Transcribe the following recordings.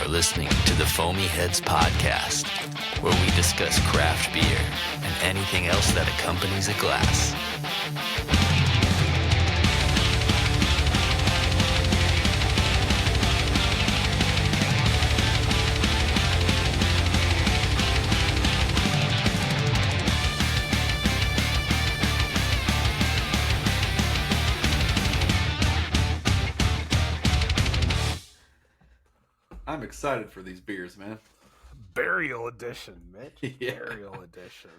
listening to the Foamy Heads Podcast, where we discuss craft beer and anything else that accompanies a glass. I'm excited for these beers, man. Burial edition, Mitch. Yeah. Burial edition.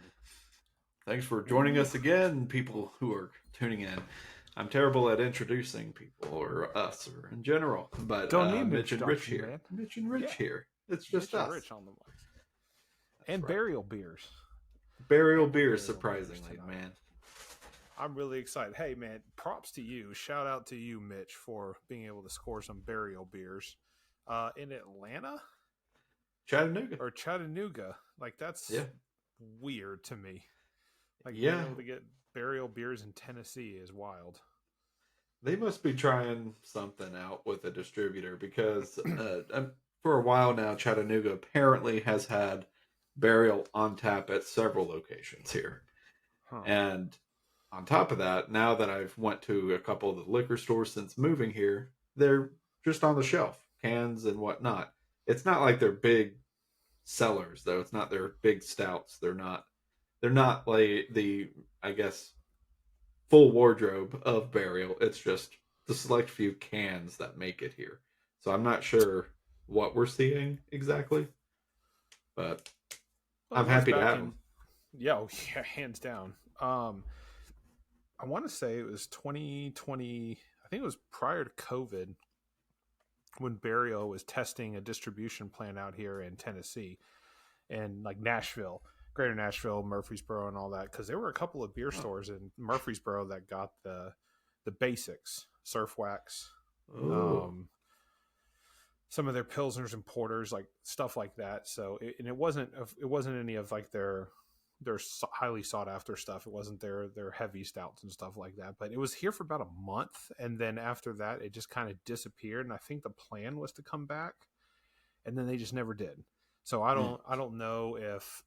Thanks for joining us again, people who are tuning in. I'm terrible at introducing people or us or in general, but Don't need Mitch and Rich here. man. Mitch and Rich Yeah. here. It's just Mitch us. and Rich on the mic. And right. burial beers. Burial And beers, burial surprisingly, beers tonight. man. I'm really excited. Hey, man, props to you. Shout out to you, Mitch, for being able to score some burial beers in Atlanta Chattanooga. or Chattanooga. Like, that's Yeah. weird to me. Like, Yeah. being able to get burial beers in Tennessee is wild. They must be trying something out with a distributor because for a while now, Chattanooga apparently has had Burial on tap at several locations here. Huh. And on top of that, now that I've went to a couple of the liquor stores since moving here, they're just on the shelf, cans and whatnot. It's not like they're big sellers, though. It's not their big stouts. They're not like the, I guess, full wardrobe of Burial. It's just the select few cans that make it here. So I'm not sure what we're seeing exactly, but Well, I'm happy to have them. Yeah, hands down. I want to say it was 2020. I think it was prior to COVID when Burial was testing a distribution plant out here in Tennessee and like Nashville, Greater Nashville, Murfreesboro, and all that. Because there were a couple of beer stores in Murfreesboro that got the basics, Surf Wax, some of their Pilsners and Porters, like stuff like that. So it wasn't any of like their highly sought after stuff. It wasn't their heavy stouts and stuff like that, but it was here for about a month. And then after that, it just kind of disappeared. And I think the plan was to come back and then they just never did. So I don't know if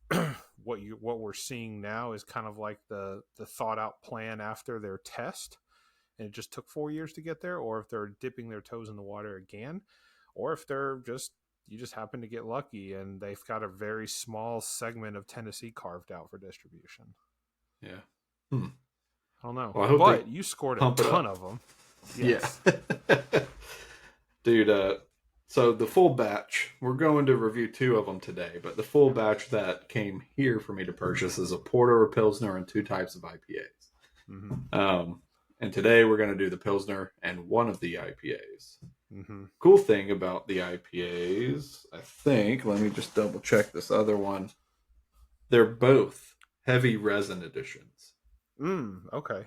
what we're seeing now is kind of like the thought out plan after their test. And it just took 4 years to get there, or if they're dipping their toes in the water again, or if you just happen to get lucky and they've got a very small segment of Tennessee carved out for distribution. Yeah. I don't know. Well, I hope but you scored a ton of them. Yes. Yeah. Dude, so the full batch, we're going to review 2 of them today, but the full batch that came here for me to purchase is a Porter, a Pilsner, and 2 types of IPAs. Mm-hmm. And today we're going to do the Pilsner and one of the IPAs. Mm-hmm. Cool thing about the IPAs, I think, let me just double check this other one. They're both Heavy Resin editions. Okay.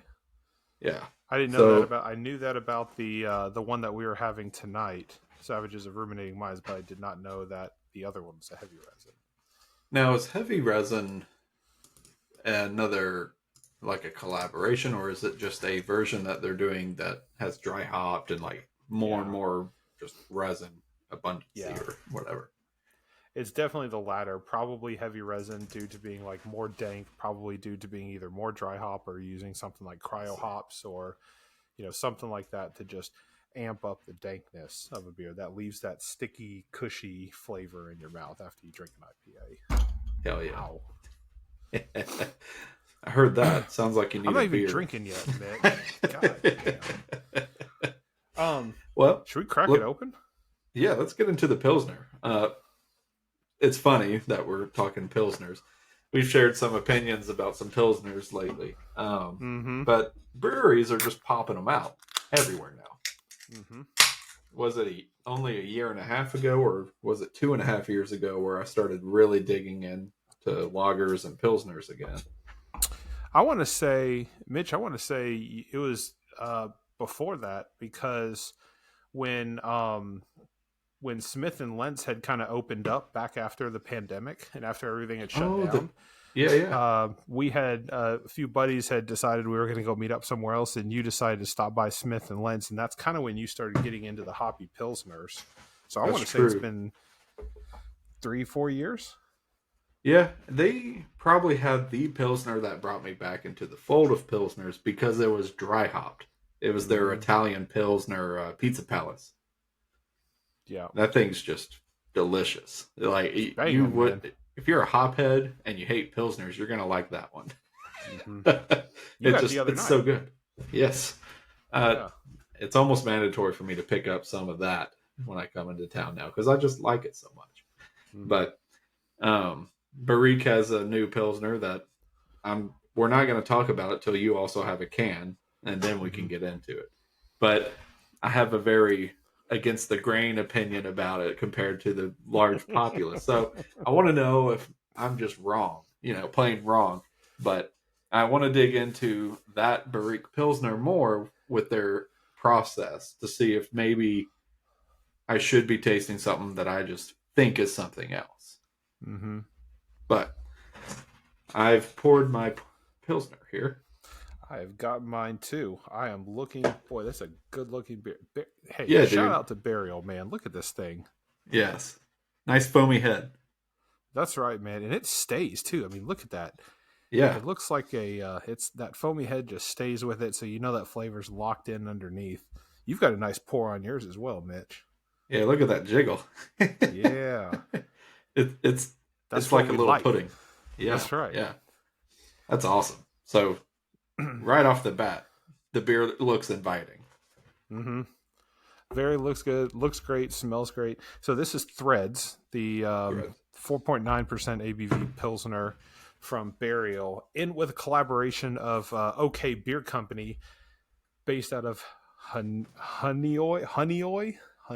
Yeah. I didn't know that about. I knew that about the one that we were having tonight, Savages of Ruminating Minds, but I did not know that the other one was a Heavy Resin. Now, is Heavy Resin another, like a collaboration, or is it just a version that they're doing that has dry hopped and like more and more just resin abundance or whatever? It's definitely the latter. Probably Heavy Resin due to being like more dank, probably due to being either more dry hop or using something like cryo hops or, something like that to just amp up the dankness of a beer that leaves that sticky, cushy flavor in your mouth after you drink an IPA. Hell yeah. Wow. I heard that. Sounds like you need I'm a not beer. even drinking yet, Mitch. God damn. Well, should we crack it open? Yeah, let's get into the Pilsner. It's funny that we're talking Pilsners. We've shared some opinions about some Pilsners lately. But breweries are just popping them out everywhere now. Mm-hmm. Was it only a year and a half ago, or was it 2.5 years ago where I started really digging into lagers and Pilsners again? I want to say, Mitch, it was before that, because when Smith and Lentz had kind of opened up back after the pandemic and after everything had shut down. We had a few buddies had decided we were going to go meet up somewhere else, and you decided to stop by Smith and Lentz, and that's kind of when you started getting into the hoppy Pilsners. So I want to say it's been 3-4 years. Yeah, they probably had the Pilsner that brought me back into the fold of Pilsners because it was dry hopped. It was their Italian Pilsner Pizza Palace. Yeah. That thing's just delicious. Like, Banging, you would, man. if you're a hophead and you hate Pilsners, you're going to like that one. You got it the other night. It's so good. Yes. Yeah. It's almost mandatory for me to pick up some of that when I come into town now because I just like it so much. But Barrique has a new Pilsner that we're not going to talk about it till you also have a can, and then we can get into it. But I have a very against the grain opinion about it compared to the large populace. So I want to know if I'm just wrong, plain wrong. But I want to dig into that Barrique Pilsner more with their process to see if maybe I should be tasting something that I just think is something else. Mm-hmm. But I've poured my Pilsner here. I've got mine too. I am looking. Boy, that's a good looking beer. Hey, Yeah, shout dude. out to Burial, man. Look at this thing. Yes. Nice foamy head. That's right, man. And it stays too. I mean, look at that. Yeah. It looks like it's that foamy head just stays with it. So that flavor's locked in underneath. You've got a nice pour on yours as well, Mitch. Yeah, look at that jiggle. Yeah. It's That's like a little pudding. Yeah. That's right. Yeah. That's awesome. So right off the bat, the beer looks inviting. Mm-hmm. Very looks good. Looks great. Smells great. So this is Threads, the 4.9% ABV Pilsner from Burial, with a collaboration of OK Beer Company, based out of Honeoye,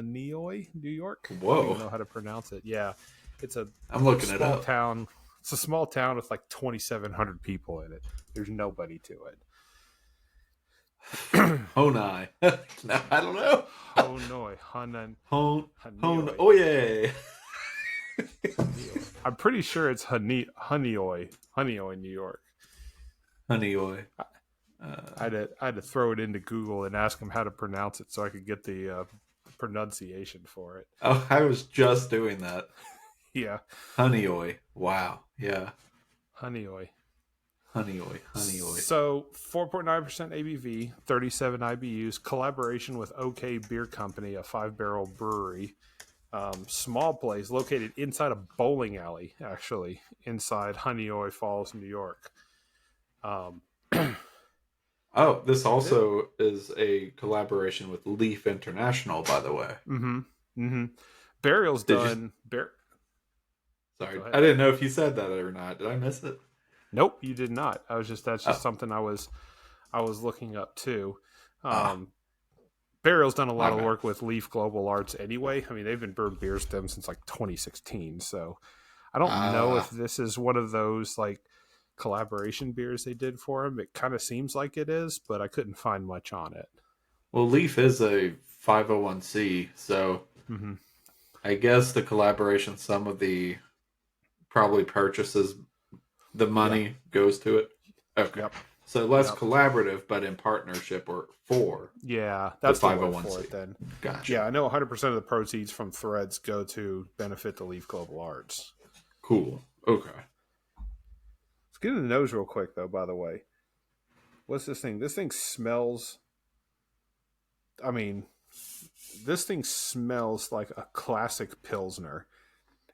New York. Whoa! I don't even know how to pronounce it. Yeah, I'm looking small it up. town. It's a small town with like 2,700 people in it. There's nobody to it. Honeoye. No, I don't know. Honeoye. Honeoye. I'm pretty sure it's Honeoye, New York. Honeoye. I had to throw it into Google and ask him how to pronounce it so I could get the pronunciation for it. Oh, I was just doing that. Yeah. Honeoye. Wow. Yeah. Honeoye. So 4.9% ABV, 37 IBUs, collaboration with OK Beer Company, a 5-barrel brewery. Small place located inside a bowling alley, actually, inside Honeoye Falls, New York. This also is a collaboration with Leaf International, by the way. Mm-hmm. Mm-hmm. Burial's done. Sorry, I didn't know if you said that or not. Did I miss it? Nope, you did not. That's just something I was looking up too. Burial's done a lot of work with Leaf Global Arts anyway. I mean, they've been brewing beers with them since like 2016. So I don't know if this is one of those like collaboration beers they did for them. It kind of seems like it is, but I couldn't find much on it. Well, Leaf is a 501c, so I guess the collaboration, some of the probably purchases, the money goes to it. Okay. Yep. So less collaborative, but in partnership or for. Yeah, that's the the word 501c. for it then. Gotcha. Yeah, I know 100% of the proceeds from Threads go to benefit the Leaf Global Arts. Cool. Okay. Let's get in the nose real quick, though, by the way. What's this thing? This thing smells... I mean, this thing smells like a classic Pilsner.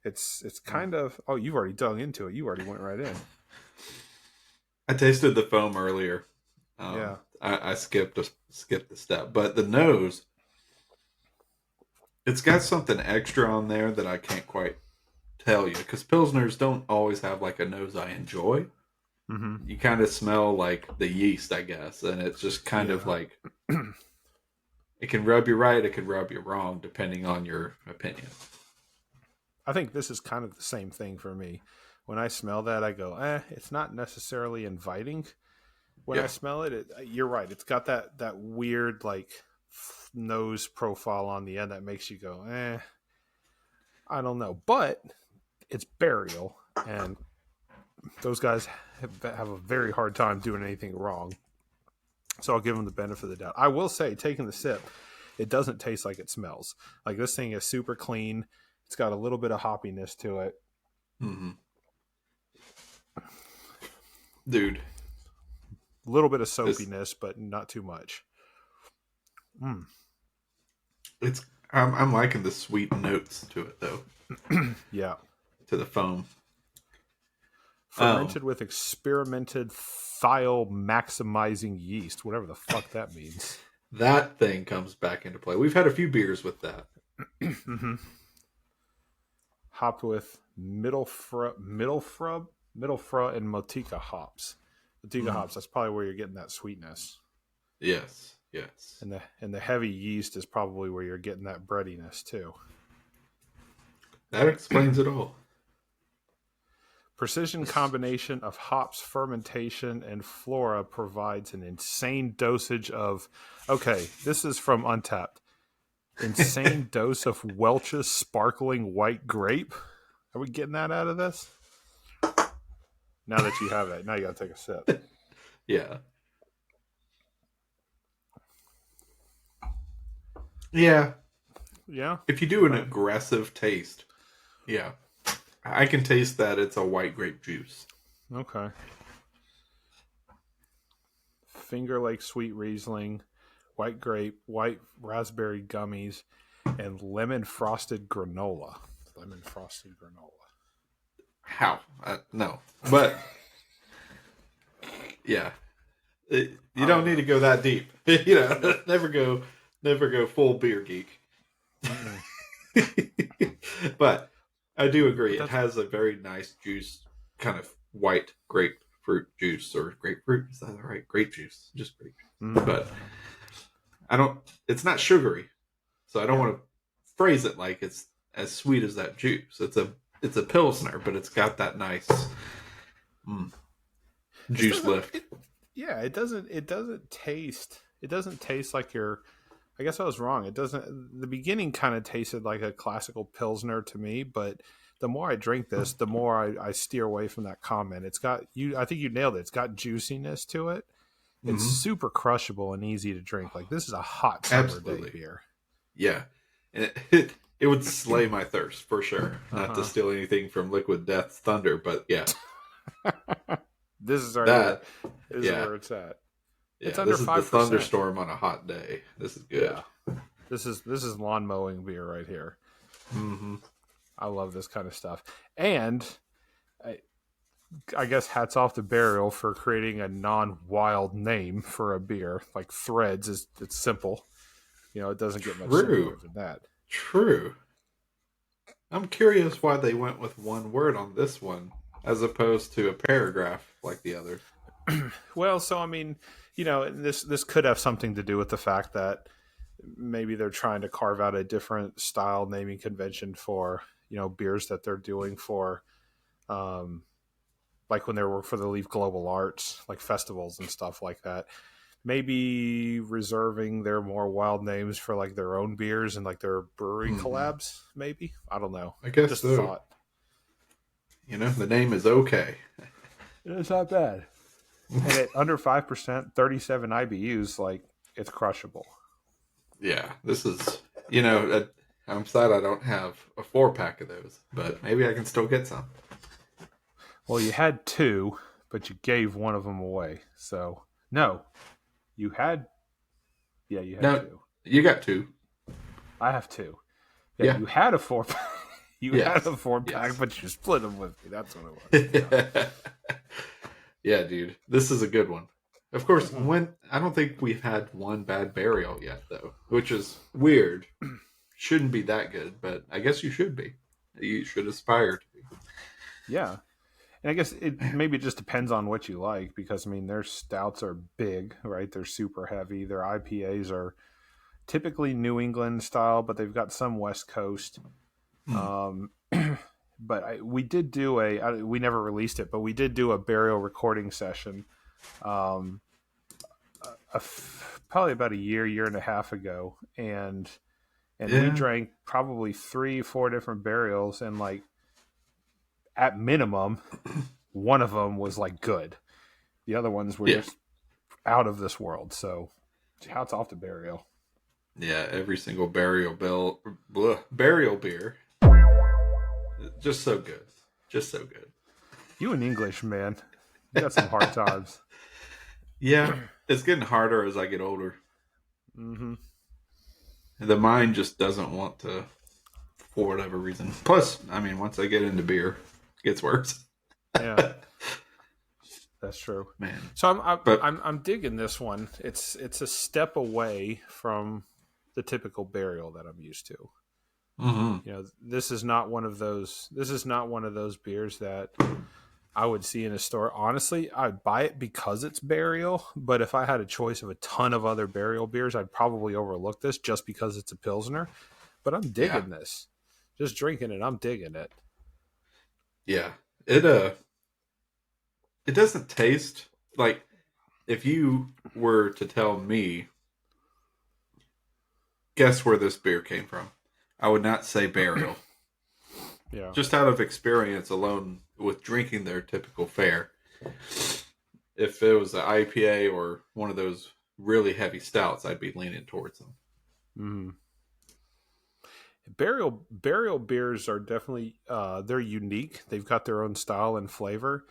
It's kind of... Oh, you've already dug into it. You already went right in. I tasted the foam earlier. Yeah. I skipped the step. But the nose, it's got something extra on there that I can't quite tell you. Because Pilsners don't always have like a nose I enjoy. Mm-hmm. You kind of smell like the yeast, I guess. And it's just kind of like... It can rub you right, it can rub you wrong, depending on your opinion. I think this is kind of the same thing for me. When I smell that, I go, it's not necessarily inviting. When I smell it, you're right. It's got that weird like nose profile on the end that makes you go, I don't know. But it's Burial, and those guys have a very hard time doing anything wrong. So I'll give them the benefit of the doubt. I will say, taking the sip, it doesn't taste like it smells. Like this thing is super clean. It's got a little bit of hoppiness to it. Mm-hmm. Dude. A little bit of soapiness, but not too much. I'm liking the sweet notes to it though. Yeah. To the foam. Fermented with experimented thio-maximizing yeast, whatever the fuck that means. That thing comes back into play. We've had a few beers with that. Mm-hmm. Hopped with Mittelfruh and Motueka hops. Motueka hops, that's probably where you're getting that sweetness. Yes. And the heavy yeast is probably where you're getting that breadiness too. That explains it all. Precision combination of hops, fermentation, and flora provides an insane dosage of... Okay, this is from Untappd. Insane dose of Welch's sparkling white grape. Are we getting that out of this? Now that you have it, now you got to take a sip. Yeah. Yeah. Yeah? If you do an aggressive taste, yeah. I can taste that it's a white grape juice. Okay. Finger Lake Sweet Riesling, white grape, white raspberry gummies, and lemon frosted granola. How? No. But, yeah. You don't need to go that deep. Never go full beer geek. But I do agree. It has a very nice juice, kind of white grapefruit juice, or grapefruit. Is that right? Grape juice. Just grape juice. But it's not sugary. So I don't want to phrase it like it's as sweet as that juice. It's a Pilsner, but it's got that nice juice lift. It doesn't taste like your... I guess I was wrong. It doesn't... The beginning kind of tasted like a classical Pilsner to me, but the more I drink this, the more I steer away from that comment. It's got... I think you nailed it. It's got juiciness to it. It's super crushable and easy to drink. Like, this is a hot summer day beer. Yeah. And it would slay my thirst, for sure. Not to steal anything from Liquid Death's Thunder, but yeah. This is where it's at. Yeah, it's under 5%. This is the thunderstorm on a hot day. This is good. Yeah. This is lawn mowing beer right here. Mm-hmm. I love this kind of stuff. And I guess hats off to Burial for creating a non-wild name for a beer. Like Threads it's simple. It doesn't get much simpler than that. True. I'm curious why they went with one word on this one as opposed to a paragraph like the other. Well, so I mean, this could have something to do with the fact that maybe they're trying to carve out a different style naming convention for, beers that they're doing for, like when they were for the Leaf Global Arts, like festivals and stuff like that. Maybe reserving their more wild names for like their own beers and like their brewery collabs, maybe. I don't know. I guess just so. thought. The name is okay. It's not bad. And at under 5%, 37 IBUs, like, it's crushable. Yeah, this is, I'm sad I don't have a 4-pack of those, but maybe I can still get some. Well, you had 2, but you gave one of them away. So, no. You had 2. You got 2. I have 2. Yeah. You had a 4-pack. Had a 4-pack, yes. But you split them with me. That's what it was. Yeah. Yeah, dude. This is a good one. Of course, I don't think we've had one bad burial yet, though, which is weird. Shouldn't be that good, but I guess you should be. You should aspire to be. Yeah. And I guess maybe it just depends on what you like, because, I mean, their stouts are big, right? They're super heavy. Their IPAs are typically New England style, but they've got some West Coast. But we did do we never released it, but we did do a burial recording session probably about a year and a half ago. And we drank probably 3-4 different burials, and like at minimum, one of them was like good. The other ones were just out of this world. So hats off to Burial. Yeah, every single burial beer just so good. Just so good. You in English, man. You got some hard times. Yeah, it's getting harder as I get older. Mm-hmm. The mind just doesn't want to, for whatever reason. Plus, I mean, once I get into beer, it gets worse. Yeah, that's true, man. So I'm digging this one. It's a step away from the typical burial that I'm used to. Mm-hmm. You know, this is not one of those. This is not one of those beers that I would see in a store. Honestly, I'd buy it because it's burial. But if I had a choice of a ton of other burial beers, I'd probably overlook this just because it's a Pilsner. But I'm digging this. Just drinking it, I'm digging it. Yeah, it doesn't taste like, if you were to tell me, guess where this beer came from, I would not say burial. Yeah. Just out of experience alone with drinking their typical fare. If it was an IPA or one of those really heavy stouts, I'd be leaning towards them. Mm-hmm. Burial beers are definitely they're unique. They've got their own style and flavor.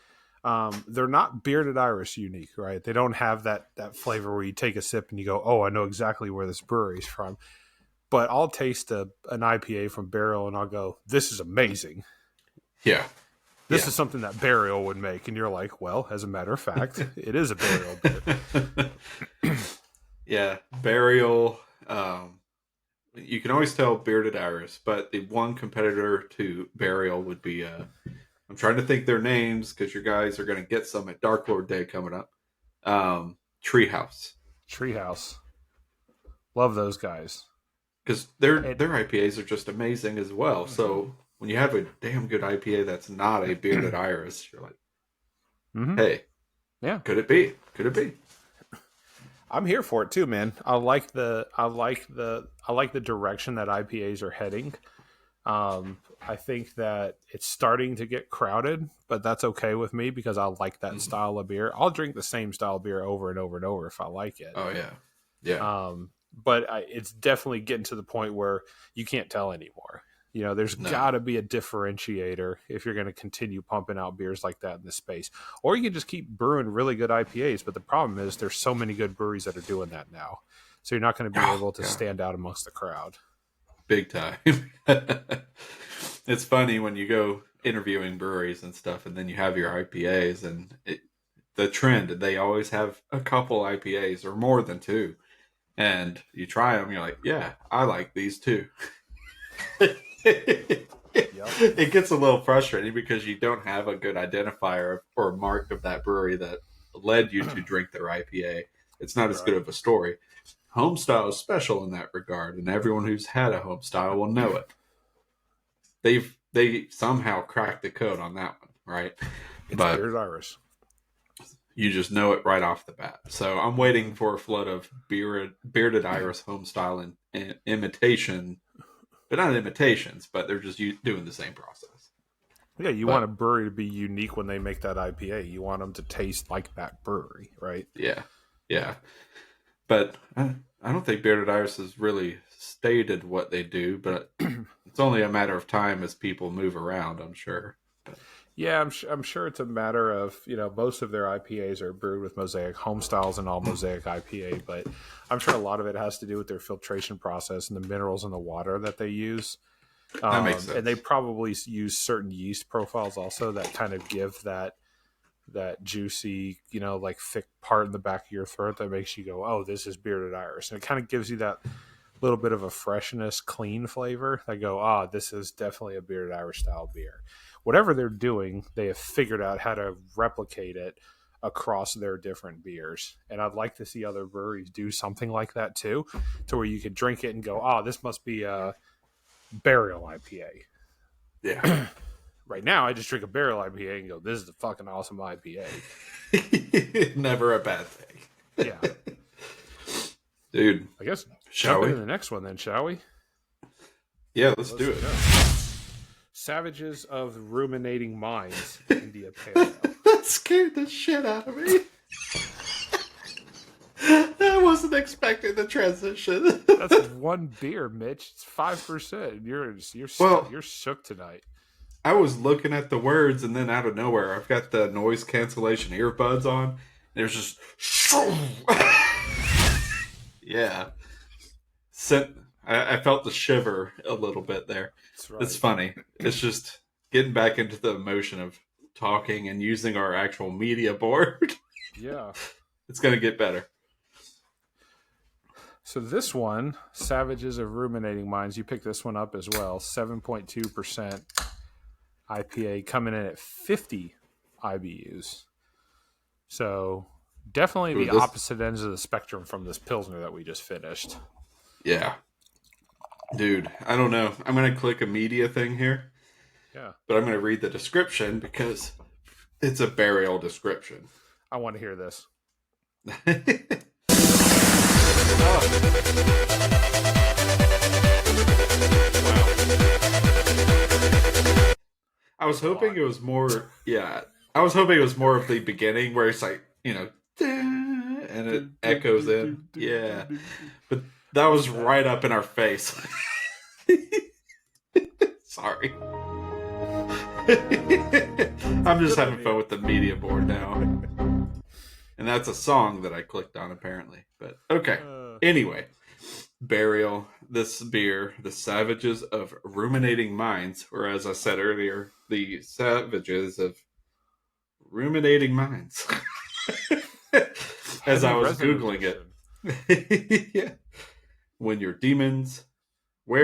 They're not Bearded Iris unique, right? They don't have that flavor where you take a sip and you go, "Oh, I know exactly where this brewery's from." But I'll taste an IPA from Burial and I'll go, "This is amazing." Yeah. This is something that Burial would make, and you're like, "Well, as a matter of fact, it is a Burial beer." Yeah, Burial. You can always tell Bearded Iris, but the one competitor to Burial would be, I'm trying to think their names because your guys are going to get some at Dark Lord Day coming up. Treehouse. Treehouse. Love those guys. Because their IPAs are just amazing as well. So when you have a damn good IPA that's not a Bearded Iris, you're like, hey, could it be? Could it be? I'm here for it too, man. I like the direction that IPAs are heading. I think that it's starting to get crowded, but that's okay with me because I like that style of beer. I'll drink the same style of beer over and over and over if I like it. Oh yeah, yeah. But it's definitely getting to the point where you can't tell anymore. You know, there's got to be a differentiator if you're going to continue pumping out beers like that in this space. Or you can just keep brewing really good IPAs. But the problem is there's so many good breweries that are doing that now. So you're not going to be able to stand out amongst the crowd. Big time. It's funny when you go interviewing breweries and stuff, and then you have your IPAs, and the trend, they always have a couple IPAs or more than two. And you try them, you're like, yeah, I like these too. It gets a little frustrating because you don't have a good identifier or mark of that brewery that led you to drink their IPA. It's not as good of a story. Homestyle is special in that regard, and everyone who's had a homestyle will know it. They somehow cracked the code on that one, right? It's Bearded Iris. You just know it right off the bat. So I'm waiting for a flood of Bearded Iris homestyle and imitation. But not imitations, but they're just doing the same process. Yeah, you want a brewery to be unique when they make that IPA. You want them to taste like that brewery, right? Yeah, yeah. But I don't think Bearded Iris has really stated what they do, but it's only a matter of time as people move around, I'm sure. Yeah, I'm sure it's a matter of, you know, most of their IPAs are brewed with Mosaic homestyles and all Mosaic IPA, but I'm sure a lot of it has to do with their filtration process and the minerals in the water that they use. That makes sense. And they probably use certain yeast profiles also that kind of give that juicy, you know, like thick part in the back of your throat that makes you go, oh, this is Bearded Iris. And it kind of gives you that little bit of a freshness, clean flavor. I go, this is definitely a Bearded Irish style beer. Whatever they're doing, they have figured out how to replicate it across their different beers. And I'd like to see other breweries do something like that too, to where you could drink it and go, this must be a Burial IPA. Yeah. Right now, I just drink a Burial IPA and go, this is a fucking awesome IPA. Never a bad thing. Yeah. Dude. I guess shall we? Into the next one then, shall we? Yeah, let's do it. Savages of Ruminating Minds, India Pale Ale. That scared the shit out of me. I wasn't expecting the transition. That's one beer, Mitch. It's 5%. You're shook tonight. I was looking at the words, and then out of nowhere, I've got the noise cancellation earbuds on. And there's just, yeah. I felt the shiver a little bit there. That's right. It's funny. It's just getting back into the emotion of talking and using our actual media board. Yeah. It's going to get better. So this one, Savages of Ruminating Minds, you picked this one up as well. 7.2% IPA coming in at 50 IBUs. So definitely the opposite ends of the spectrum from this Pilsner that we just finished. Yeah. Dude, I don't know. I'm going to click a media thing here. Yeah. But I'm going to read the description because it's a burial description. I want to hear this. I was hoping it was more, I was hoping it was more of the beginning where it's like, and it echoes in. Yeah. But that was right up in our face. Sorry. I'm just having fun with the media board now. And that's a song that I clicked on, apparently. But, okay. Anyway. Burial, this beer, the Savages of Ruminating Minds, or as I said earlier, the Savages of Ruminating Minds. As I was Googling it. Yeah. Where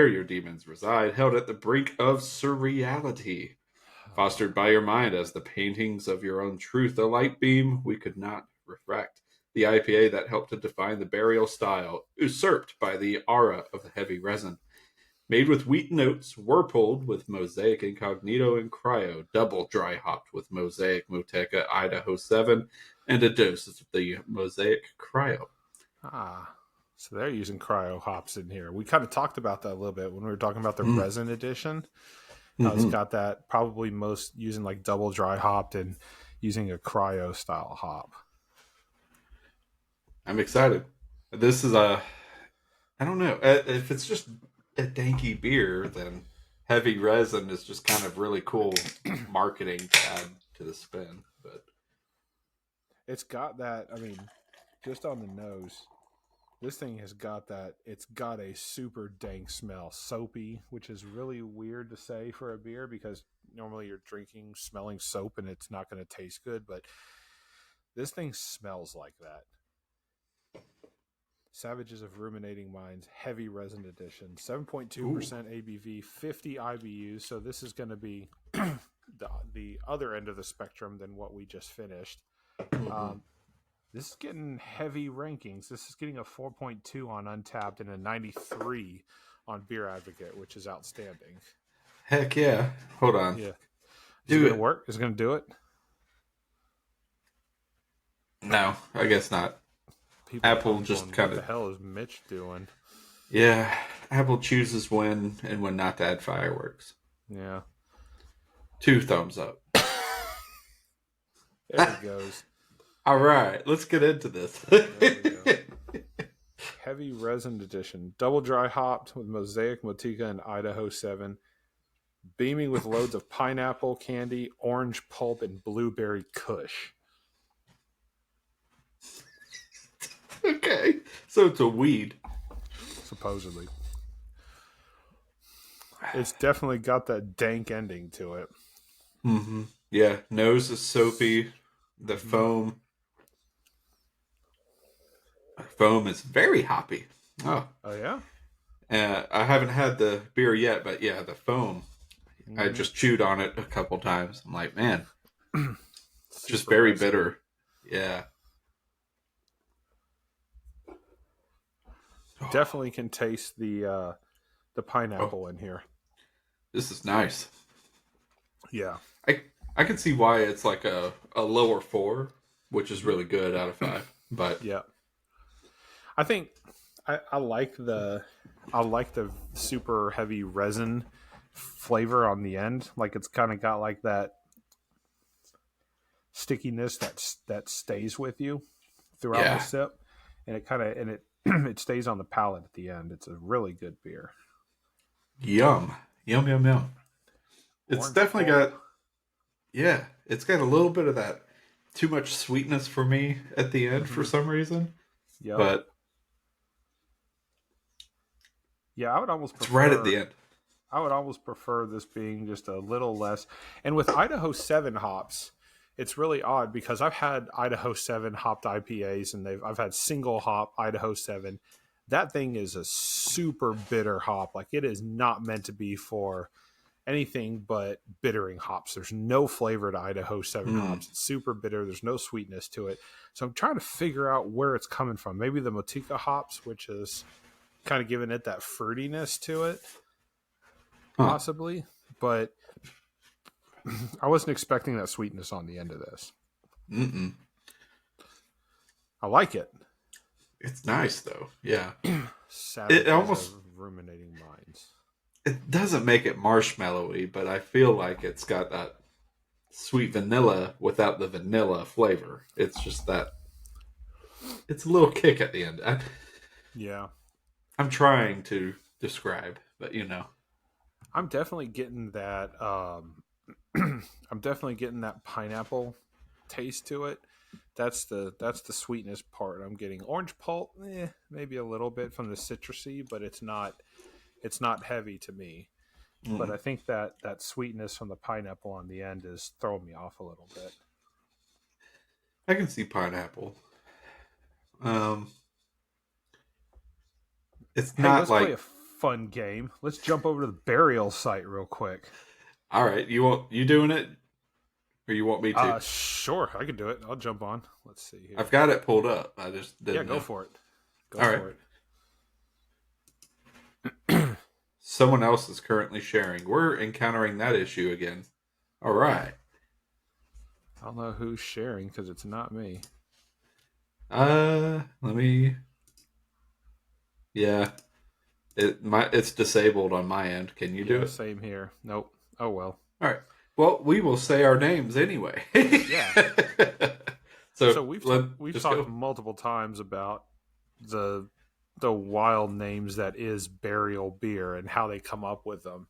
your demons reside, held at the brink of surreality. Fostered by your mind as the paintings of your own truth, a light beam we could not refract. The IPA that helped to define the burial style, usurped by the aura of the heavy resin. Made with wheat notes, whirlpooled with Mosaic Incognito and Cryo, double dry hopped with Mosaic Motueka Idaho 7, and a dose of the Mosaic Cryo. So they're using cryo hops in here. We kind of talked about that a little bit when we were talking about the resin edition. It's got that probably most using like double dry hopped and using a cryo style hop. I'm excited. This is I don't know. If it's just a danky beer, then Heavy Resin is just kind of really cool marketing to add to the spin. But it's got that, I mean, just on the nose, this thing has got that, it's got a super dank smell. Soapy, which is really weird to say for a beer because normally you're drinking, smelling soap and it's not going to taste good. But this thing smells like that. Savages of Ruminating Minds, Heavy Resin Edition, 7.2% ABV, 50 IBUs. So this is going to be the other end of the spectrum than what we just finished. This is getting heavy rankings. This is getting a 4.2 on Untappd and a 93 on Beer Advocate, which is outstanding. Heck yeah. Hold on. Yeah. Is it going to work? Is it going to do it? No, I guess not. People Apple just kind of... What the hell is Mitch doing? Yeah, Apple chooses when and when not to add fireworks. Yeah. 2 thumbs up. There it goes. All right, let's get into this. There we go. Heavy Resin Edition. Double dry hopped with Mosaic, Motueka, and Idaho 7. Beaming with loads of pineapple candy, orange pulp, and blueberry kush. Okay, so it's a weed. Supposedly. It's definitely got that dank ending to it. Mm-hmm. Yeah, nose is soapy. The foam is very hoppy. Oh yeah? I haven't had the beer yet, but yeah, the foam. I just chewed on it a couple times. I'm like, man, just very bitter. Yeah. Definitely can taste the pineapple in here. This is nice. Yeah. I can see why it's like a lower 4, which is really good out of 5. But yeah, I think I like the super heavy resin flavor on the end. Like it's kind of got like that stickiness that stays with you throughout the sip, and it stays on the palate at the end. It's a really good beer. Yum. It's Orange definitely pulp. got, yeah, it's got a little bit of that too much sweetness for me at the end for some reason. Yep. But Yeah, I would almost it's right at the prefer. end. I would almost prefer this being just a little less. And with Idaho 7 hops, it's really odd because I've had Idaho 7 hopped IPAs and I've had single hop Idaho 7. That thing is a super bitter hop. Like it is not meant to be for anything but bittering hops. There's no flavor to Idaho 7 hops. It's super bitter. There's no sweetness to it. So I'm trying to figure out where it's coming from. Maybe the Motueka hops, which is kind of giving it that fruitiness to it, possibly. But I wasn't expecting that sweetness on the end of this. Mm-mm. I like it. It's nice though. Yeah. Savages It almost, of Ruminating Minds. it doesn't make it marshmallowy, but I feel like it's got that sweet vanilla without the vanilla flavor. It's just that it's a little kick at the end. Yeah. I'm trying to describe, but you know. I'm definitely getting that I'm definitely getting that pineapple taste to it. That's the sweetness part I'm getting. Orange pulp, maybe a little bit from the citrusy, but it's not heavy to me. But I think that sweetness from the pineapple on the end is throwing me off a little bit. I can see pineapple. It's Hey, not let's play like, a fun game. Let's jump over to the burial site real quick. all right, you doing it, or you want me to? Sure, I can do it. I'll jump on. Let's see here. I've got it pulled up. I just didn't. Go know. for it. Go All for right. Someone else is currently sharing. We're encountering that issue again. All right. I don't know who's sharing because it's not me. Let me. Yeah, it's disabled on my end. Can you do it? Same here. Nope. Oh well. All right. Well, we will say our names anyway. Yeah. So we've just talked go. multiple times about the wild names that is burial beer and how they come up with them.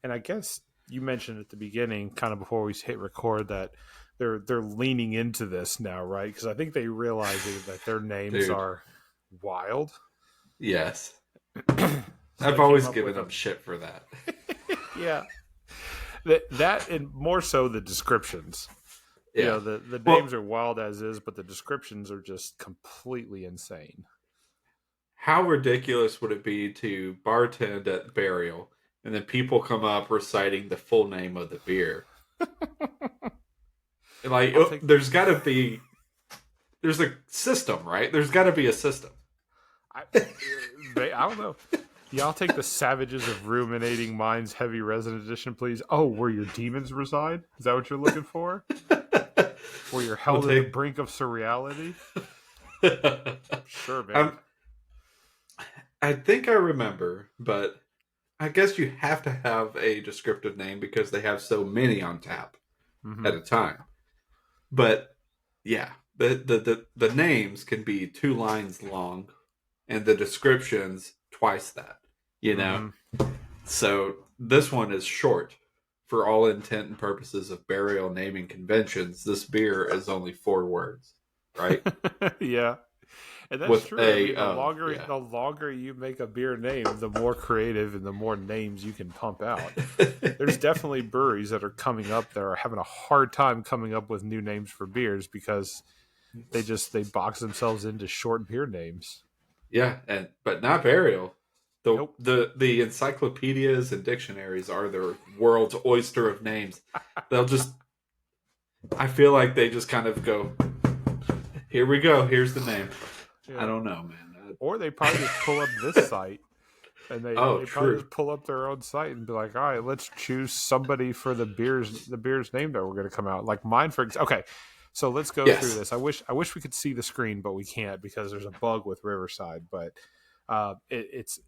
And I guess you mentioned at the beginning, kind of before we hit record, that they're leaning into this now, right? Because I think they realize that their names are wild. Yes. So I've always given them shit for that. Yeah. That and more so the descriptions. Yeah. You know, the names are wild as is, but the descriptions are just completely insane. How ridiculous would it be to bartend at burial and then people come up reciting the full name of the beer? Like, there's got to be, there's a system, right? There's got to be a system. I don't know. Yeah, I'll take the Savages of Ruminating Minds Heavy Resin Edition, please. Oh, where your demons reside? Is that what you're looking for? Where you're held at the brink of surreality? Sure, man. I think I remember, but I guess you have to have a descriptive name because they have so many on tap at a time. But yeah, the names can be 2 lines long, and the descriptions twice that. You know, so this one is short for all intent and purposes of burial naming conventions. This beer is only 4 words, right? Yeah. And that's true. The longer you make a beer name, the more creative and the more names you can pump out. There's definitely breweries that are coming up that are having a hard time coming up with new names for beers because they box themselves into short beer names. Yeah, but not burial. Nope. The encyclopedias and dictionaries are the world's oyster of names. I feel like they just kind of go, here we go, here's the name. Yeah. I don't know, man. Or they probably just pull up this site and they probably just pull up their own site and be like, all right, let's choose somebody for the beer's name that we're going to come out. Like mine, for example. Okay, so let's go through this. I wish we could see the screen, but we can't because there's a bug with Riverside. But it's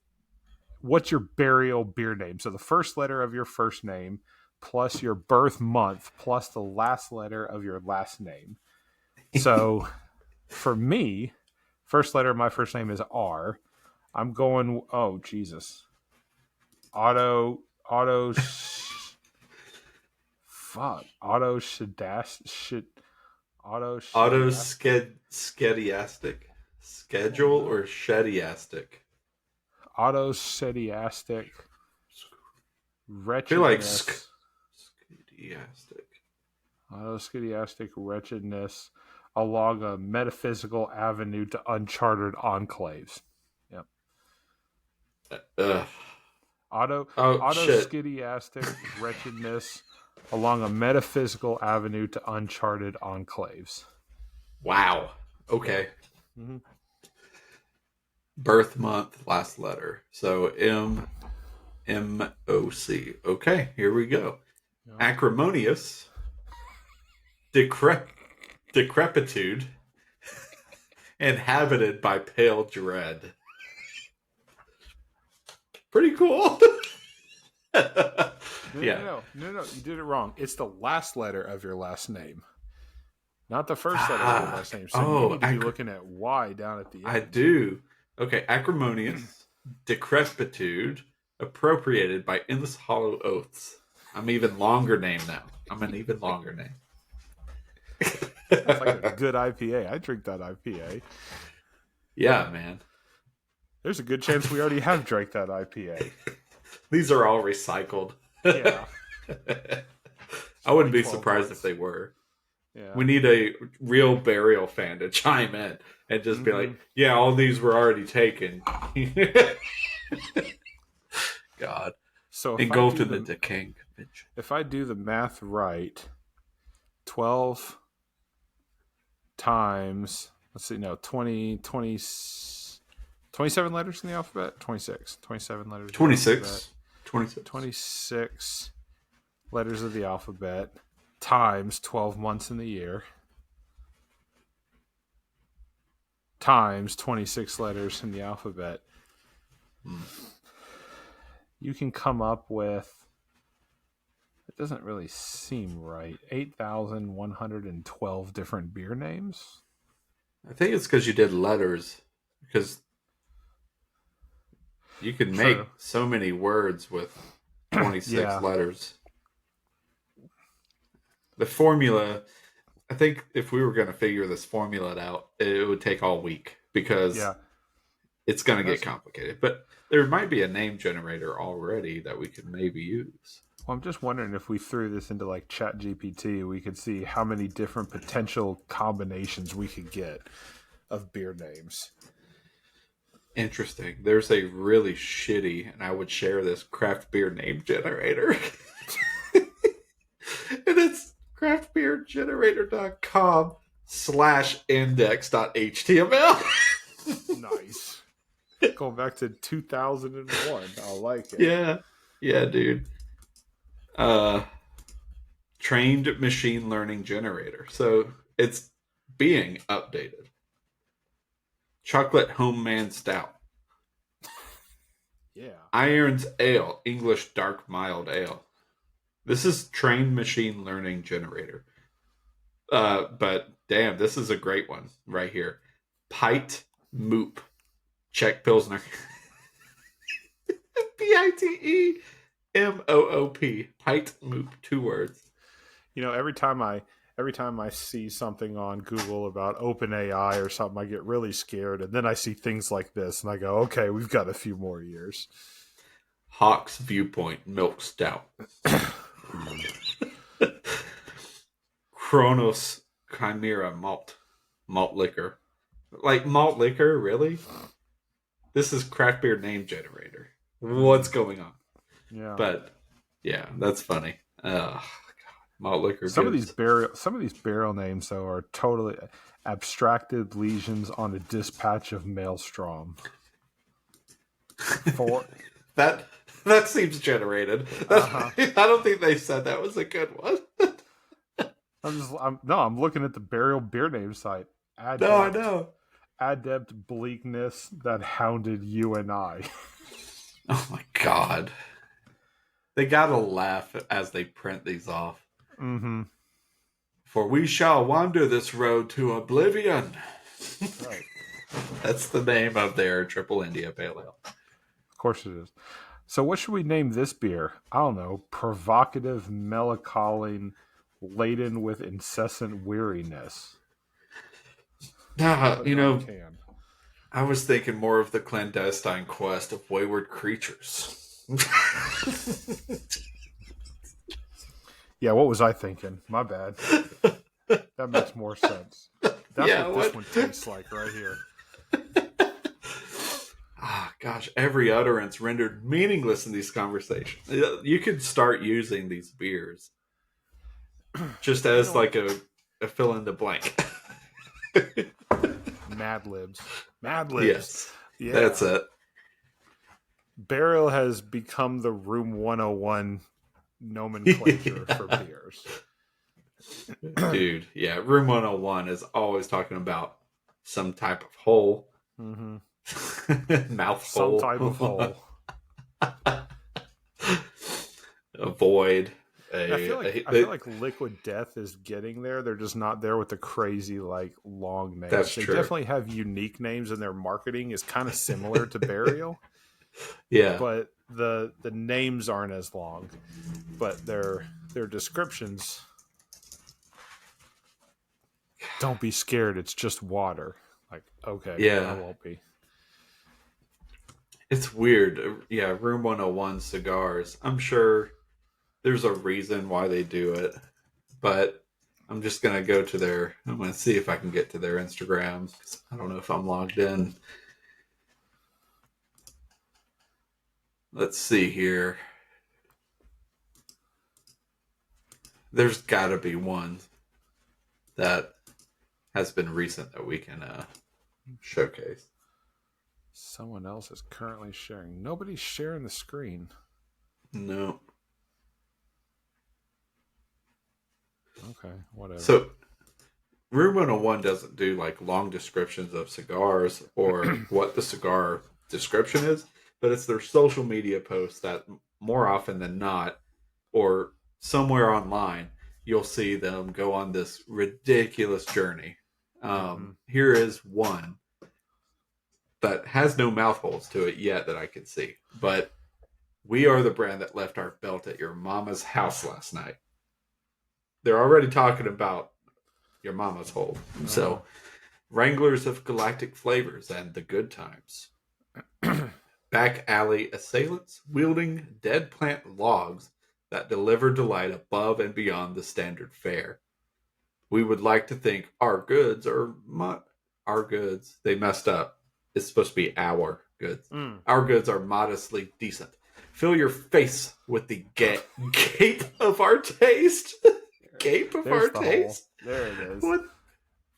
what's your burial beer name? So the first letter of your first name plus your birth month plus the last letter of your last name. So for me, first letter of my first name is R. I'm going, oh, Jesus. Auto Fuck. Autoskediastic. Schedule or shediastic? Autosediastic I feel like wretchedness. skediastic. Autosediastic wretchedness along a metaphysical avenue to uncharted enclaves. Yep. Ugh. Shit. Autoschidiastic wretchedness along a metaphysical avenue to uncharted enclaves. Wow. Okay. Mm-hmm. Birth month, last letter. So M-O-C. Okay, here we go. Yeah. Acrimonious. Decrepitude. Inhabited by pale dread. Pretty cool. No, you did it wrong. It's the last letter of your last name, not the first letter of your last name. So you need to be looking at Y down at the end. I do. Okay, acrimonious, decrepitude, appropriated by endless hollow oaths. I'm even longer name now. I'm an even longer name. That's like a good IPA. I drink that IPA. Yeah, man. There's a good chance we already have drank that IPA. These are all recycled. Yeah. I wouldn't be surprised if they were. Yeah. We need a real burial fan to chime in and just be like, yeah, all these were already taken. God. So engulfed in the decaying convention. If I do the math right, 12 times, 20, 27 letters in the alphabet? 26. 27 letters. 26. 26 letters of the alphabet times 12 months in the year times 26 letters in the alphabet. You can come up with, it doesn't really seem right, 8,112 different beer names. I think it's because you did letters. Because you can make so many words with 26 letters. The formula, I think if we were going to figure this formula out, it would take all week because it's going to get complicated. But there might be a name generator already that we could maybe use. Well, I'm just wondering if we threw this into like ChatGPT, we could see how many different potential combinations we could get of beer names. Interesting. There's a really shitty, and I would share this, craft beer name generator. And it's craftbeergenerator.com/index.html. Nice. Going back to 2001. I like it. Yeah, dude. Trained machine learning generator. So it's being updated. Chocolate Homeman Stout. Yeah. Irons Ale, English Dark Mild Ale. This is trained machine learning generator. But damn, this is a great one right here. Pite Moop, Czech Pilsner. Pitemoop. Pite Moop, 2 words. You know, every time I see something on Google about OpenAI or something, I get really scared, and then I see things like this, and I go, "Okay, we've got a few more years." Hawk's Viewpoint Milk Stout. Kronos Chimera Malt Liquor. Like malt liquor, really? This is craft beer name generator. What's going on? Yeah, but yeah, that's funny. God, malt liquor. Some of these barrel names though are totally abstracted lesions on a dispatch of maelstrom. That seems generated. I don't think they said that was a good one. I'm looking at the beer name site. I know. Adept bleakness that hounded you and I. Oh my god. They gotta laugh as they print these off. Mm-hmm. For we shall wander this road to oblivion. Right. That's the name of their Triple India Pale Ale. Of course it is. So what should we name this beer? I don't know. Provocative, melancholy, laden with incessant weariness. Nah, Can. I was thinking more of the clandestine quest of wayward creatures. Yeah, what was I thinking? My bad. That makes more sense. That's what this one tastes like right here. Gosh, every utterance rendered meaningless in these conversations. You could start using these beers just as like a fill in the blank. Mad Libs. Mad Libs. Yes, yeah. That's it. Burial has become the Room 101 nomenclature for beers. Dude, yeah, Room 101 is always talking about some type of hole. Mm-hmm. Mouth Some hole. type of hole. A void. I feel like Liquid Death is getting there. They're just not there with the crazy, like, long names. That's they true. definitely have unique names, and their marketing is kind of similar to Burial. Yeah. But the names aren't as long. But their descriptions, don't be scared, it's just water. Like, okay, Yeah. I won't be. It's weird. Yeah, Room 101 cigars. I'm sure there's a reason why they do it, but I'm just going to I'm going to see if I can get to their Instagram. I don't know if I'm logged in. Let's see here. There's got to be one that has been recent that we can showcase. Someone else is currently sharing. Nobody's sharing the screen. No. Okay, whatever. So, Room 101 doesn't do like long descriptions of cigars or what the cigar description is, but it's their social media posts that more often than not, or somewhere online, you'll see them go on this ridiculous journey. Here is one that has no mouth holes to it yet that I can see, but we are the brand that left our belt at your mama's house last night. They're already talking about your mama's hole. So, Wranglers of Galactic Flavors and the Good Times. Back alley assailants wielding dead plant logs that deliver delight above and beyond the standard fare. We would like to think our goods are our goods. They messed up. It's supposed to be our goods. Our goods are modestly decent. Fill your face with the gape of our taste. Gape of There's our the taste. hole. There it is. What?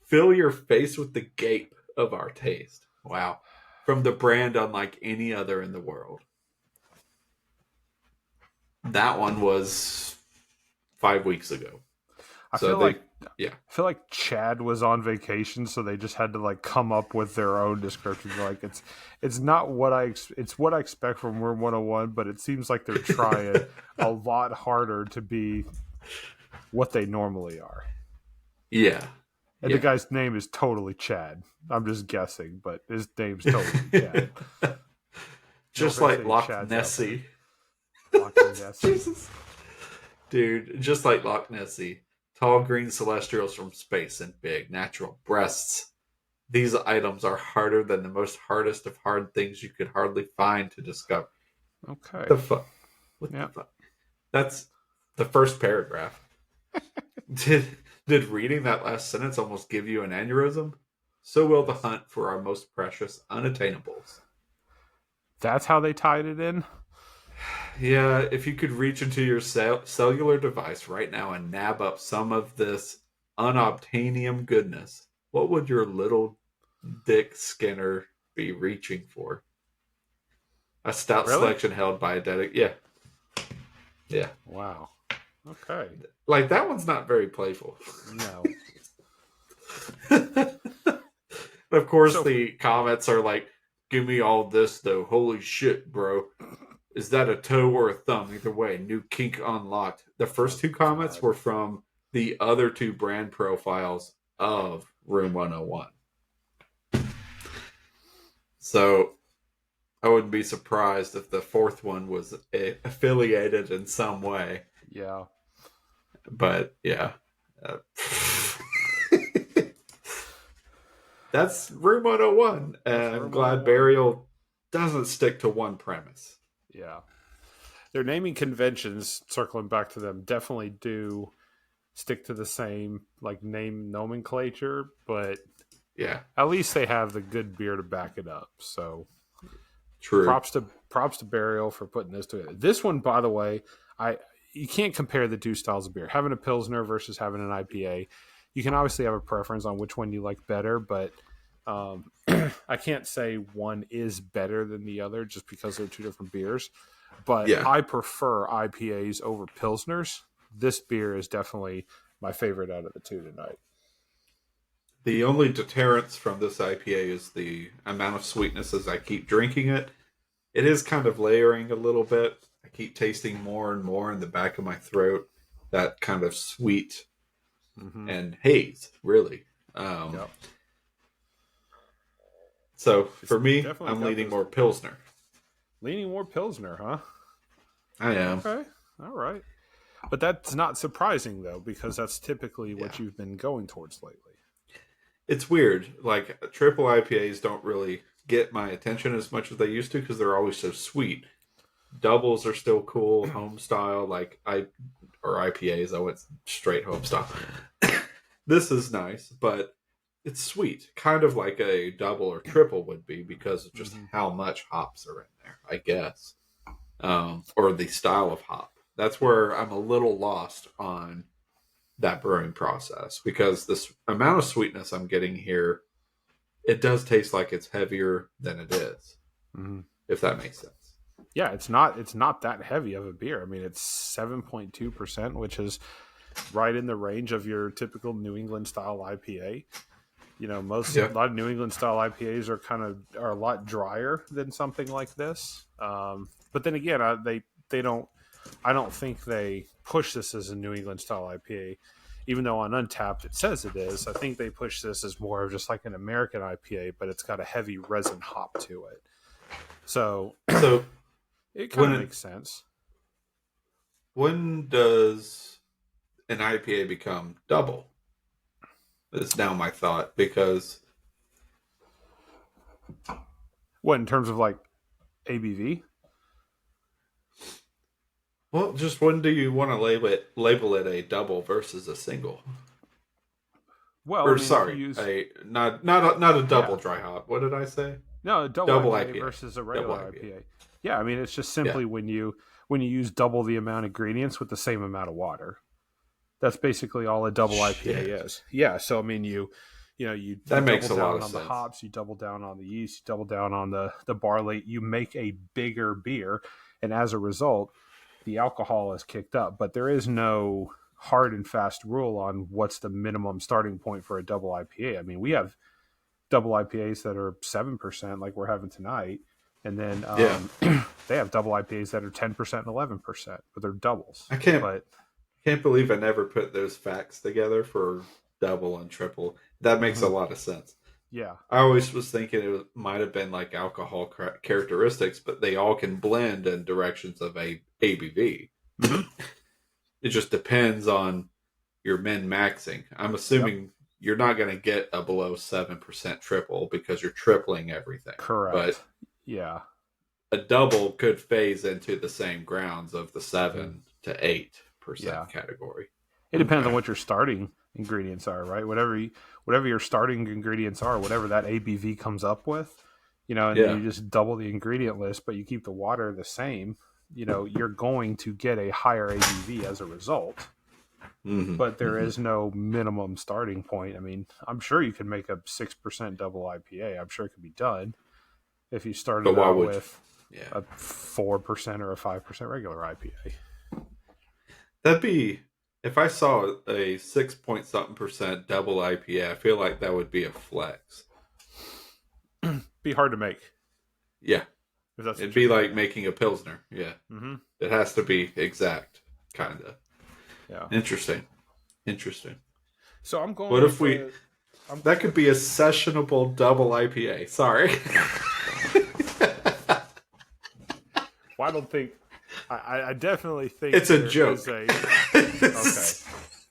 Fill your face with the gape of our taste. Wow. From the brand unlike any other in the world. That one was 5 weeks ago. I feel like Chad was on vacation, so they just had to like come up with their own description. Like it's not what it's what I expect from Room 101, but it seems like they're trying a lot harder to be what they normally are. Yeah. And the guy's name is totally Chad. I'm just guessing, but his name's totally Chad. Just like Loch Nessie. Loch Nessie. Jesus. Dude, just like Loch Nessie. Tall green celestials from space and big natural breasts. These items are harder than the most hardest of hard things you could hardly find to discover. Okay. What the fuck? What the fuck? That's the first paragraph. Did reading that last sentence almost give you an aneurysm? So will the hunt for our most precious unattainables. That's how they tied it in? Yeah, if you could reach into your cellular device right now and nab up some of this unobtainium goodness, what would your little dick Skinner be reaching for? A stout selection held by a Yeah. Wow. Okay. Like, that one's not very playful. No. Of course, the comments are like, give me all this, though. Holy shit, bro. Is that a toe or a thumb? Either way, new kink unlocked. The first two comments were from the other two brand profiles of Room 101. So, I wouldn't be surprised if the fourth one was affiliated in some way. Yeah. But yeah. That's Room 101. And I'm glad Burial doesn't stick to one premise. Yeah. Their naming conventions, circling back to them, definitely do stick to the same like name nomenclature, but yeah, at least they have the good beer to back it up. So true. Props to Burial for putting this together. This one, by the way, you can't compare the two styles of beer. Having a Pilsner versus having an IPA, you can obviously have a preference on which one you like better, but I can't say one is better than the other just because they're two different beers. But yeah. I prefer IPAs over Pilsners. This beer is definitely my favorite out of the two tonight. The only deterrence from this IPA is the amount of sweetness as I keep drinking it. It is kind of layering a little bit. I keep tasting more and more in the back of my throat. That kind of sweet and haze, really. Yep. So for me, I'm leaning more Pilsner. Leaning more Pilsner, huh? I am. Okay. All right. But that's not surprising, though, because that's typically what you've been going towards lately. It's weird. Like, triple IPAs don't really get my attention as much as they used to because they're always so sweet. Doubles are still cool, home style, or IPAs. I went straight home style. This is nice, but it's sweet. Kind of like a double or triple would be because of just how much hops are in there, I guess. Or the style of hop. That's where I'm a little lost on that brewing process because this amount of sweetness I'm getting here, it does taste like it's heavier than it is, if that makes sense. Yeah, it's not that heavy of a beer. I mean, it's 7.2%, which is right in the range of your typical New England style IPA. You know, a lot of New England style IPAs are a lot drier than something like this. But then again, I don't think they push this as a New England style IPA, even though on Untappd it says it is. I think they push this as more of just like an American IPA, but it's got a heavy resin hop to it. So it kind of makes sense. When does an IPA become double? Is now my thought, because what, in terms of like ABV? Well, just when do you want to label it a double versus a single? Well, or not a double dry hop. What did I say? No, a double IPA versus a regular IPA. Yeah, I mean it's just simply when you use double the amount of ingredients with the same amount of water. That's basically all a double IPA is. Yeah, so I mean you makes a lot of sense. The hops, you double down on the yeast, you double down on the barley, you make a bigger beer, and as a result, the alcohol is kicked up. But there is no hard and fast rule on what's the minimum starting point for a double IPA. I mean, we have double IPAs that are 7%, like we're having tonight, and then they have double IPAs that are 10% and 11%, but they're doubles. I can't believe I never put those facts together for double and triple. That makes a lot of sense. Yeah. I always was thinking it might have been like alcohol characteristics, but they all can blend in directions of a ABV. It just depends on your min-maxing. I'm assuming you're not going to get a below 7% triple because you're tripling everything. Correct. But a double could phase into the same grounds of the 7 to 8% category. It depends on what your starting ingredients are, right? Whatever your starting ingredients are, whatever that ABV comes up with, and then you just double the ingredient list, but you keep the water the same, you're going to get a higher ABV as a result. But there is no minimum starting point. I mean, I'm sure you could make a 6% double IPA. I'm sure it could be done if you started out with a 4% or a 5% regular IPA. That'd be, if I saw a 6-point-something% double IPA, I feel like that would be a flex. Be hard to make. Yeah. It'd be like making a Pilsner. Yeah. It has to be exact, kind of. Yeah. Interesting. So I'm going. What if that could be a sessionable double IPA? Sorry. I don't think. I definitely think It's a joke. Okay,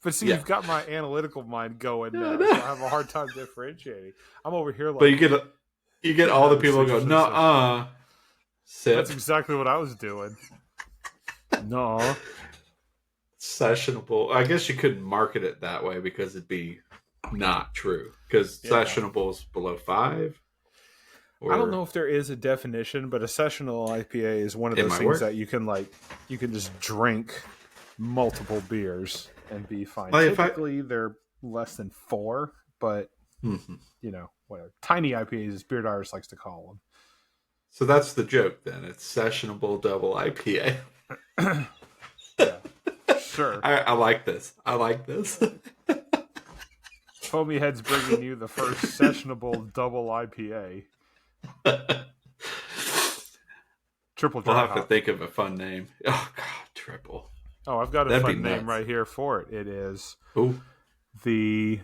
but see, Yeah. you've got my analytical mind going now, no. so I have a hard time differentiating. I'm over here like. But you get all the people who go, 6%. no, sip. That's exactly what I was doing. No. Sessionable. I guess you couldn't market it that way because it'd be not true. Because sessionable is below 5. I don't know if there is a definition, but a sessional IPA is one of those things that you can just drink multiple beers and be fine. Like Typically, they're less than 4, but whatever. Tiny IPAs, as Beard Irish likes to call them. So that's the joke then. It's sessionable double IPA. Yeah, sure. I like this. Foamy Head's bringing you the first sessionable double IPA. Triple dry We'll have hop. to think of a fun name. Oh God, triple. Oh, I've got a fun name right here for it. It is the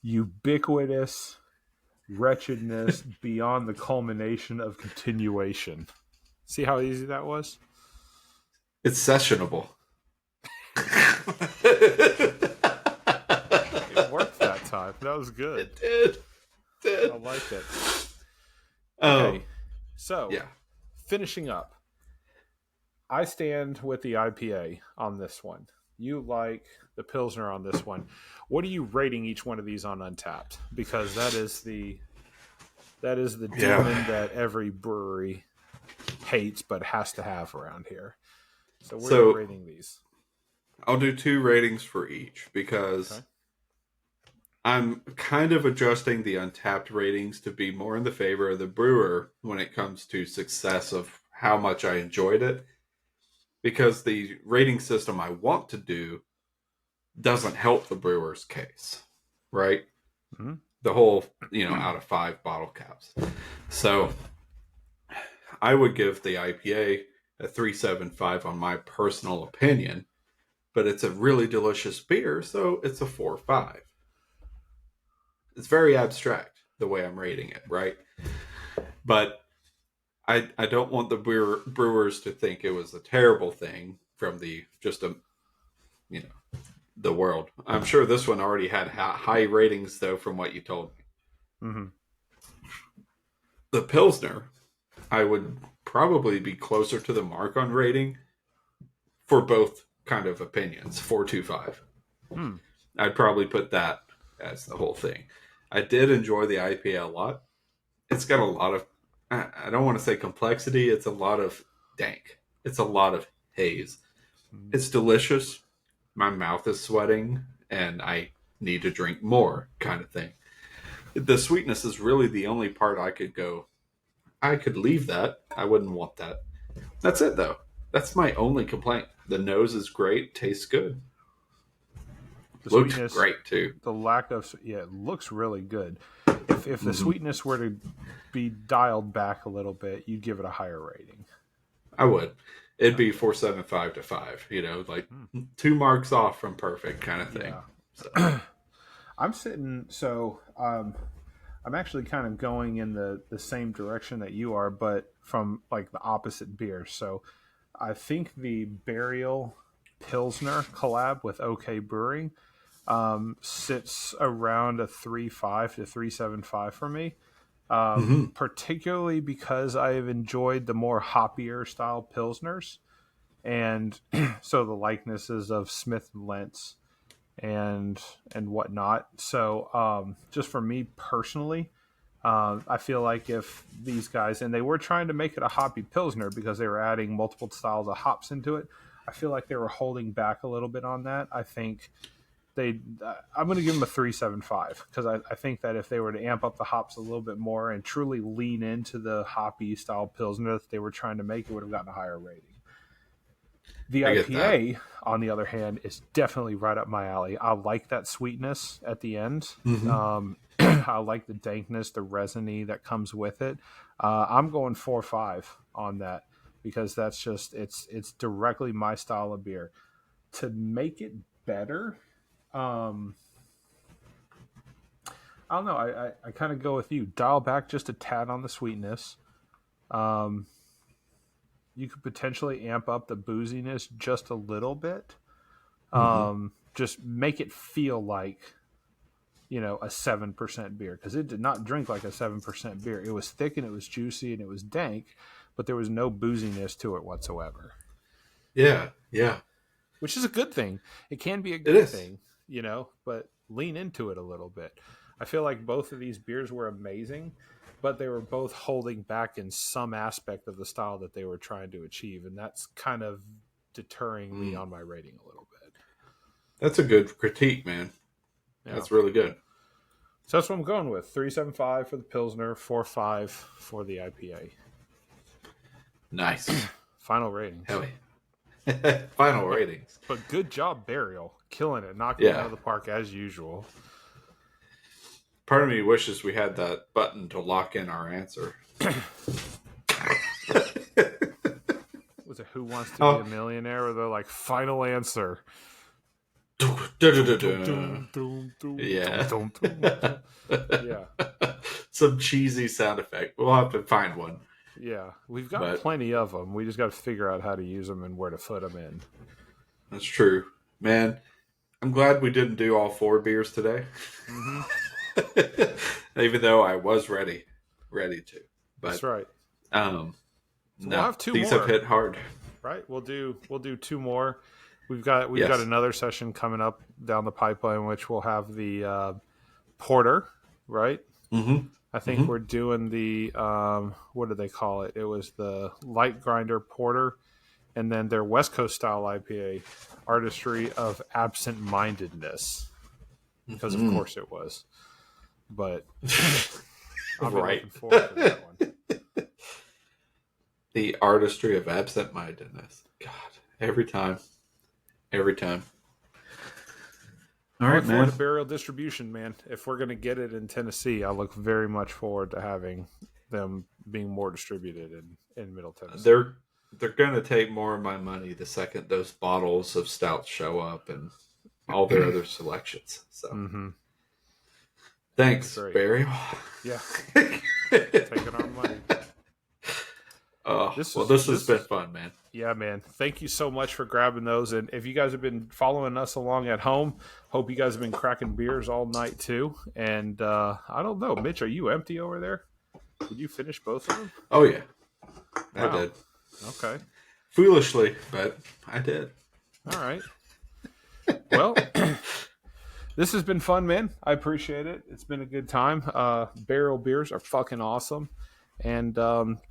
ubiquitous wretchedness beyond the culmination of continuation. See how easy that was? It's sessionable. It worked that time. That was good. It did. I liked it. Okay. So, finishing up. I stand with the IPA on this one. You like the Pilsner on this one. What are you rating each one of these on Untappd? Because that is the demon that every brewery hates but has to have around here. So where are you rating these? I'll do 2 ratings for each because I'm kind of adjusting the Untappd ratings to be more in the favor of the brewer when it comes to success of how much I enjoyed it. Because the rating system I want to do doesn't help the brewer's case, right? Mm-hmm. The whole, out of 5 bottle caps. So I would give the IPA a 3.75 on my personal opinion, but it's a really delicious beer, so it's a 4.5. It's very abstract the way I'm rating it, right? But I don't want the brewers to think it was a terrible thing from the world. I'm sure this one already had high ratings though from what you told me. Mm-hmm. The Pilsner, I would probably be closer to the mark on rating for both kind of opinions, 4.25. I'd probably put that as the whole thing. I did enjoy the IPA a lot. It's got a lot of, I don't want to say complexity. It's a lot of dank. It's a lot of haze. It's delicious. My mouth is sweating and I need to drink more kind of thing. The sweetness is really the only part I could leave that. I wouldn't want that. That's it though. That's my only complaint. The nose is great. Tastes good. The Looks sweetness, great too. The lack of, it looks really good. If the sweetness were to be dialed back a little bit, you'd give it a higher rating. I would. It'd be 4.75 to 5. 2 marks off from perfect kind of thing. Yeah. So. I'm actually kind of going in the same direction that you are, but from like the opposite beer. So I think the Burial Pilsner collab with OK Brewing sits around a 3.5 to 3.75 for me. Particularly because I have enjoyed the more hoppier style Pilsners. And so the likenesses of Smith and Lentz and whatnot. So just for me personally, I feel like if these guys, and they were trying to make it a hoppy Pilsner because they were adding multiple styles of hops into it, I feel like they were holding back a little bit on that. I think I'm going to give them a 3.75 because I think that if they were to amp up the hops a little bit more and truly lean into the hoppy style Pilsner that they were trying to make, it would have gotten a higher rating. The IPA, on the other hand, is definitely right up my alley. I like that sweetness at the end. I like the dankness, the resiny that comes with it. I'm going 4.5 on that because that's just it's directly my style of beer. To make it better, I don't know. I kind of go with you. Dial back just a tad on the sweetness. you could potentially amp up the booziness just a little bit. Just make it feel like, a 7% beer, because it did not drink like a 7% beer. It was thick and it was juicy and it was dank, but there was no booziness to it whatsoever. Yeah, yeah. Which is a good thing. It can be a good thing, but lean into it a little bit. I feel like both of these beers were amazing, but they were both holding back in some aspect of the style that they were trying to achieve, and that's kind of deterring me on my rating a little bit. That's a good critique, man. Yeah. That's really good. So that's what I'm going with. 3.75 for the Pilsner, 4.5 for the IPA. Nice. Final ratings. Hell yeah. Final ratings. But good job, Burial. Killing it. Knocking it out of the park as usual. Part of me wishes we had that button to lock in our answer. Was it Who Wants to Be a Millionaire? Or they're like, final answer. Yeah. Yeah. Some cheesy sound effect. We'll have to find one. Yeah. We've got plenty of them. We just got to figure out how to use them and where to put them in. That's true. Man, I'm glad we didn't do all 4 beers today. Even though I was ready to. But, that's right. So we'll have 2 these more. have hit hard. Right. We'll do 2 more. We've got another session coming up down the pipeline, which we'll have the porter, right? Mm-hmm. I think we're doing the what do they call it? It was the light grinder porter, and then their West Coast style IPA, Artistry of Absent-Mindedness, because of course it was. But I'm looking forward to that one. The Artistry of Absent-Mindedness. God, every time. All right, look man. forward to Burial distribution, man. If we're going to get it in Tennessee, I look very much forward to having them being more distributed in Middle Tennessee. They're going to take more of my money the second those bottles of stout show up and all their other selections. So, thanks, Burial. Yeah, taking our money. This has been fun, man. Yeah, man. Thank you so much for grabbing those. And if you guys have been following us along at home, hope you guys have been cracking beers all night too. And I don't know, Mitch, are you empty over there? Did you finish both of them? Oh, yeah. Wow. I did. Okay. Foolishly, but I did. All right. Well, this has been fun, man. I appreciate it. It's been a good time. Burial beers are fucking awesome. And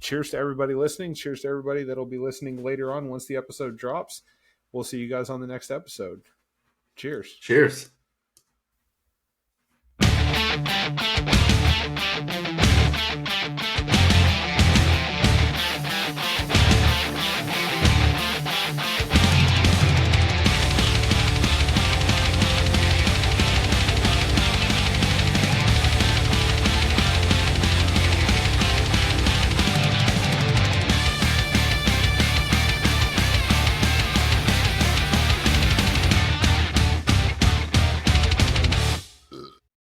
cheers to everybody listening. Cheers to everybody that'll be listening later on once the episode drops. We'll see you guys on the next episode. Cheers. Cheers.